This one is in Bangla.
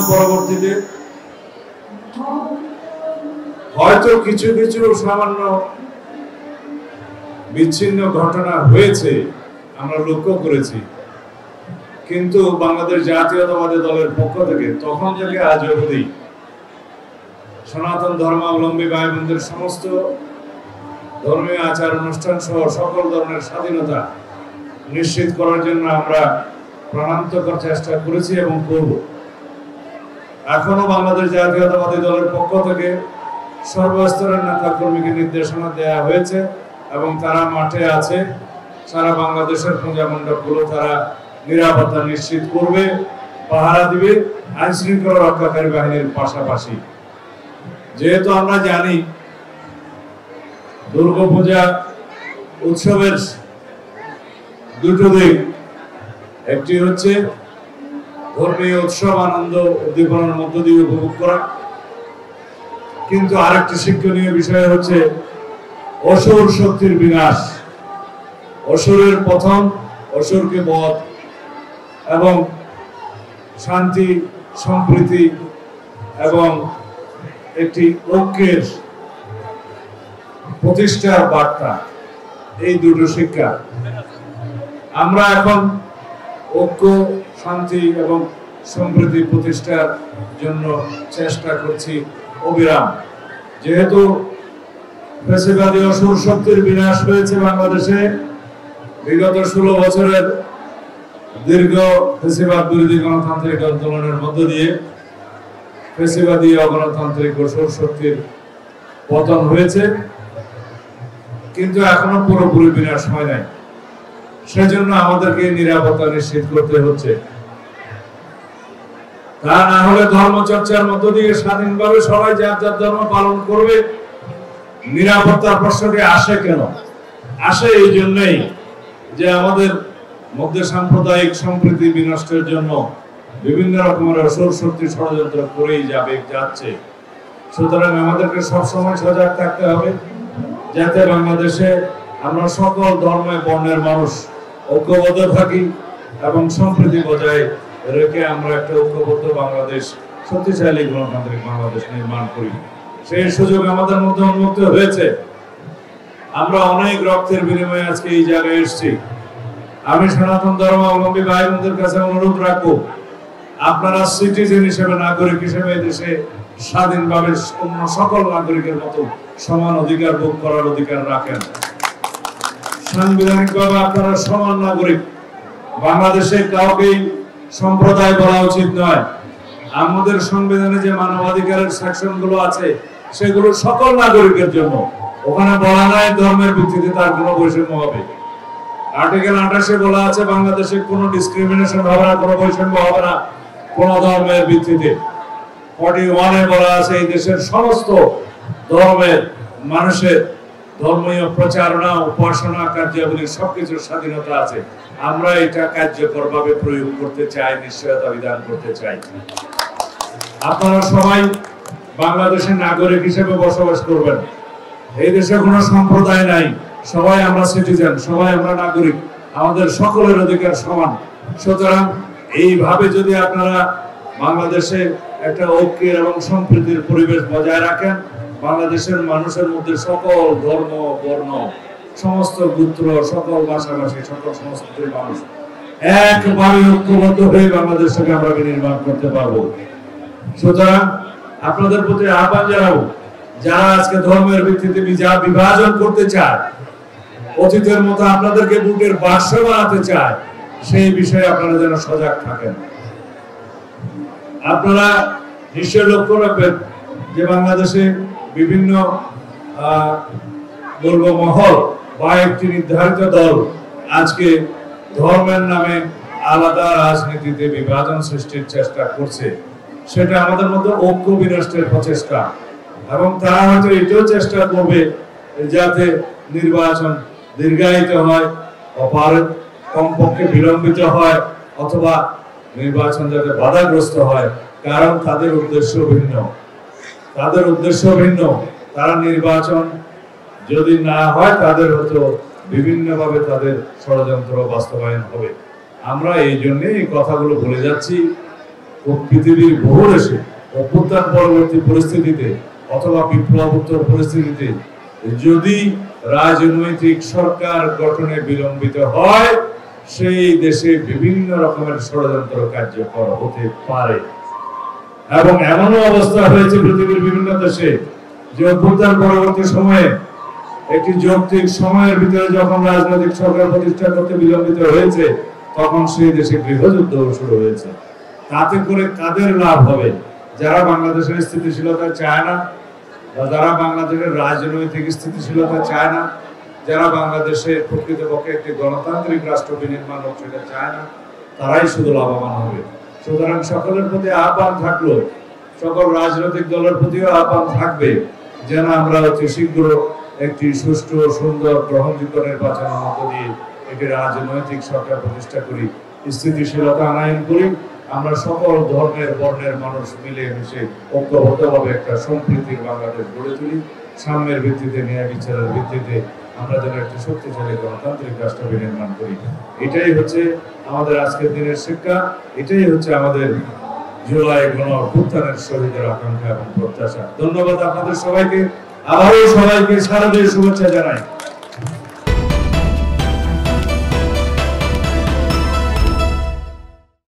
পরবর্তীতে হয়তো কিছু কিছু সামান্য বিচ্ছিন্ন ঘটনা হয়েছে, আমরা লক্ষ্য করেছি, কিন্তু বাংলাদেশ জাতীয়তাবাদী দলের পক্ষ থেকে তখন থেকে আজ অবধি সনাতন ধর্মাবলম্বী ভাই বোনদের সমস্ত ধর্মীয় আচার অনুষ্ঠান সহ সকল ধরনের স্বাধীনতা নিশ্চিত করার জন্য আমরা প্রাণান্তকর চেষ্টা করেছি এবং করব। এখনো বাংলাদেশ জাতীয়তাবাদী দলের পক্ষ থেকে সর্বস্তরের নেতা কর্মীকে নির্দেশনা দেওয়া হয়েছে এবং তারা মাঠে আছে। সারা বাংলাদেশের পূজা মণ্ডপগুলো তারা নিরাপত্তা নিশ্চিত করবে, পাহারা দিবে আইন শৃঙ্খলা রক্ষাকারী বাহিনীর পাশাপাশি। যেহেতু আমরা জানি দুর্গাপূজা উৎসবের দুটো দিক, একটি হচ্ছে ধর্মীয় উৎসব আনন্দ উদ্দীপনার মধ্য দিয়ে উপভোগ করা, কিন্তু আরেকটি শিক্ষণীয় বিষয় হচ্ছে অসুর শক্তির বিনাশ, অসুরের পতন, অসুরকে বধ এবং শান্তি সম্প্রীতি এবং একটি ঐক্যের প্রতিষ্ঠার বার্তা, এই দুটো শিক্ষা। আমরা এখন ঐক্য, শান্তি এবং সম্প্রীতি প্রতিষ্ঠার জন্য চেষ্টা করছি অবিরাম। যেহেতু ফ্যাসিবাদী অসুর শক্তির বিনাশ হয়েছে বাংলাদেশে, বিগত 16 বছরের দীর্ঘ ফ্যাসিবাদ বিরোধী গণতান্ত্রিক আন্দোলনের মধ্য দিয়ে ফ্যাসিবাদী অগণতান্ত্রিক অসুর শক্তির পতন হয়েছে, কিন্তু এখনো পুরোপুরি বিনাশ হয় নাই। সেজন্য আমাদেরকে নিরাপত্তা নিশ্চিত করতে হচ্ছে। তা না হলে ধর্মচর্চার মধ্য দিয়ে স্বাধীনভাবে সবাই যার যার ধর্ম পালন করবে। নিরাপত্তার প্রশ্নটি আসে কেন? আসে এই জন্যই যে আমাদের মধ্যে সাম্প্রদায়িক সম্প্রীতি বিনষ্টের জন্য বিভিন্ন রকমের অসুর শক্তি ষড়যন্ত্র করেই যাচ্ছে। সুতরাং আমাদেরকে সবসময় সজাগ থাকতে হবে, যাতে বাংলাদেশে আমরা সকল ধর্মের বর্ণের মানুষ ঐক্যবদ্ধ থাকি এবং সম্প্রীতি বজায় রেখে আমরা একটা ঐক্যবদ্ধ বাংলাদেশ, শক্তিশালী গণতান্ত্রিক বাংলাদেশ নির্মাণ করি। সেই সুযোগ আমাদের মধ্যে উন্মুক্ত হয়েছে। আমরা অনেক রক্তের বিনিময়ে আজকে এই জায়গায় এসেছি। আমি সনাতন ধর্মাবলম্বী ভাই বোনদের কাছে অনুরোধ রাখবো, আপনারা সিটিজেন হিসেবে, নাগরিক হিসেবে দেশে স্বাধীনভাবে অন্য সকল নাগরিকের মতো সমান অধিকার ভোগ করার অধিকার রাখেন। সাংবিধানিকভাবে আপনারা সমান নাগরিক। বাংলাদেশে কাউকেই সম্প্রদায় বলা উচিত নয়। আমাদের সংবিধানে যে মানবাধিকারের সেকশন গুলো আছে সেগুলো সকল নাগরিকের জন্য। ওখানে বলা নাই ধর্মের ভিত্তিতে তার কোনো বৈষম্য হবে। আর্টিকেল 28-এ বলা আছে বাংলাদেশে কোনো ডিসক্রিমিনেশন হবে না, কোনো বৈষম্য হবে না কোন ধর্মের ভিত্তিতে। 41-এ বলা আছে এই দেশের সমস্ত ধর্মের মানুষের ধর্মীয় প্রচারণা, উপাসনা, কার্যাবলীর সবকিছুর স্বাধীনতা আছে। আমরা এটা কার্যকরভাবে প্রয়োগ করতে চাই, নিশ্চয়তা বিধান করতে চাই। আপনারা সবাই বাংলাদেশের নাগরিক হিসেবে বসবাস করবেন। এই দেশে কোনো সম্প্রদায় নাই, সবাই আমরা সিটিজেন, সবাই আমরা নাগরিক, আমাদের সকলের অধিকার সমান। সুতরাং এইভাবে যদি আপনারা বাংলাদেশে একটা ঐক্যের এবং সম্প্রীতির পরিবেশ বজায় রাখেন, বাংলাদেশের মানুষের মধ্যে সকল ধর্ম, বর্ণ, সমস্ত গোত্র, সকল ভাষাভাষী, সকল সংস্কৃতির মানুষ একভাবে ঐক্যবদ্ধ হয়ে বাংলাদেশকে আমরা বিনির্মাণ করতে পারবো। সুতরাং আপনাদের প্রতি আহ্বান জানাবো, যারা আজকে ধর্মের ভিত্তিতে বিভাজন করতে চায়, অতীতের মতো আপনাদেরকে বুকের বাক্স বানাতে চায়, সেই বিষয়ে আপনারা যেন সজাগ থাকেন। আপনারা নিশ্চয় লক্ষ্য রাখবেন যে বাংলাদেশে বিভিন্ন মহল বা একটি নির্ধারিত দল আজকে ধর্মের নামে আলাদা রাজনীতিতে বিভাজন সৃষ্টির চেষ্টা করছে। সেটা আমাদের মধ্যে ঐক্য বিনষ্টের প্রচেষ্টা, এবং তারা হয়তো এটাও চেষ্টা করবে যাতে নির্বাচন দীর্ঘায়িত হয়, কমপক্ষে বিলম্বিত হয়, অথবা নির্বাচন যাতে বাধাগ্রস্ত হয়। কারণ তাদের উদ্দেশ্য ভিন্ন, তারা নির্বাচন যদি না হয় তাদের হয়তো বিভিন্নভাবে তাদের ষড়যন্ত্র বাস্তবায়ন হবে। আমরা এই জন্য এই কথাগুলো বলে যাচ্ছি। পৃথিবীর বহু দেশে অভ্যুত্থান পরবর্তী পরিস্থিতিতে অথবা বিপ্লবোত্তর পরিস্থিতিতে যদি রাজনৈতিক সরকার গঠনে বিলম্বিত হয়, সেই দেশে বিভিন্ন রকমের ষড়যন্ত্র কার্যকর হতে পারে। এবং এমনও অবস্থা হয়েছে পৃথিবীর বিভিন্ন দেশে যে অভ্যুত্থান পরবর্তী সময়ে একটি যৌক্তিক সময়ের ভিতরে যখন রাজনৈতিক সরকার প্রতিষ্ঠা করতে বিলম্বিত হয়েছে, তখন সেই দেশে গৃহযুদ্ধ শুরু হয়েছে। তাতে করে কাদের লাভ হবে? যারা বাংলাদেশের স্থিতিশীলতা চায় না, বা যারা বাংলাদেশের রাজনৈতিক স্থিতিশীলতা চায় না, যারা বাংলাদেশে প্রকৃতপক্ষে একটি গণতান্ত্রিক রাষ্ট্র বিনির্মাণ সেটা চায় না, তারাই শুধু লাভবান হবে। সুতরাং সকলের প্রতি আহ্বান থাকলো, সকল রাজনৈতিক দলের প্রতিও আহ্বান থাকবে যেন আমরা অতি শীঘ্র একটি সুষ্ঠু সুন্দর গ্রহণযোগ্য নির্বাচনের মধ্য দিয়ে একটি রাজনৈতিক সরকার প্রতিষ্ঠা করি, স্থিতিশীলতা আনয়ন করি। আমরা সকল ধর্মের বর্ণের মানুষ মিলে মিশে ঐক্যবদ্ধভাবে একটা সম্প্রীতির বাংলাদেশ গড়ে তুলি। সাম্যের ভিত্তিতে, ন্যায় বিচারের ভিত্তিতে আমরা যেন একটি শক্তিশালী গণতান্ত্রিক রাষ্ট্র বিনির্মাণ করি। এটাই হচ্ছে আমাদের আজকের দিনের শিক্ষা, এটাই হচ্ছে আমাদের জুলাই গণঅভ্যুত্থানের শহীদের আকাঙ্ক্ষা এবং প্রত্যাশা। ধন্যবাদ আপনাদের সবাইকে, আবারও সবাইকে সারা দেশে শুভেচ্ছা জানাই।